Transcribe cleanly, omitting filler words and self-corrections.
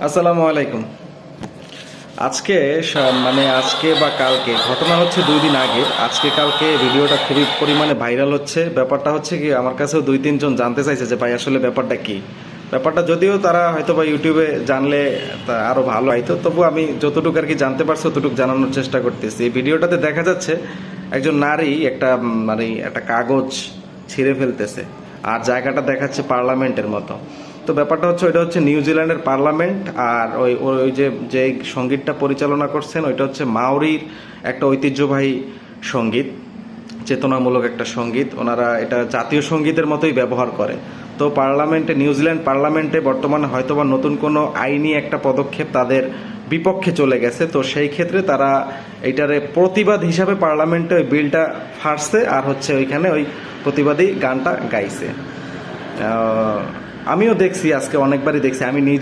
আসসালামু আলাইকুম। আজকে আজকে বা কালকে ঘটনা হচ্ছে 2 দিন আগে, আজকে কালকে ভিডিওটা খুবই পরিমাণে ভাইরাল হচ্ছে। ব্যাপারটা হচ্ছে কি, আমার কাছেও 2-3 জন জানতে চাইছে যে ভাই আসলে ব্যাপারটা কি। ব্যাপারটা যদিও তারা হয়তো বা ইউটিউবে জানলে তা আরো ভালো হয়তো, তবু আমি যতটুকু আর কি জানতে পারছি ততটুকু জানানোর চেষ্টা করতেছি। এই ভিডিওটাতে দেখা যাচ্ছে একজন নারী একটা কাগজ ছিঁড়ে ফেলতেছে, আর জায়গাটা দেখাচ্ছে পার্লামেন্টের মতো। তো ব্যাপারটা হচ্ছে, ওইটা হচ্ছে নিউজিল্যান্ডের পার্লামেন্ট। আর ওই ওই যে যে সঙ্গীতটা পরিচালনা করছেন ওইটা হচ্ছে মাওরির একটা ঐতিহ্যবাহী সঙ্গীত, চেতনামূলক একটা সঙ্গীত। ওনারা এটা জাতীয় সঙ্গীতের মতোই ব্যবহার করে। তো পার্লামেন্টে, নিউজিল্যান্ড পার্লামেন্টে বর্তমানে হয়তোবা নতুন কোনো আইনি একটা পদক্ষেপ তাদের বিপক্ষে চলে গেছে। তো সেই ক্ষেত্রে তারা এইটারে প্রতিবাদ হিসাবে পার্লামেন্টে ওই বিলটা ফাঁসছে, আর হচ্ছে ওইখানে ওই প্রতিবাদী গানটা গাইছে। আমিও দেখছি, আজকে অনেকবারই দেখছি, আমি নিজে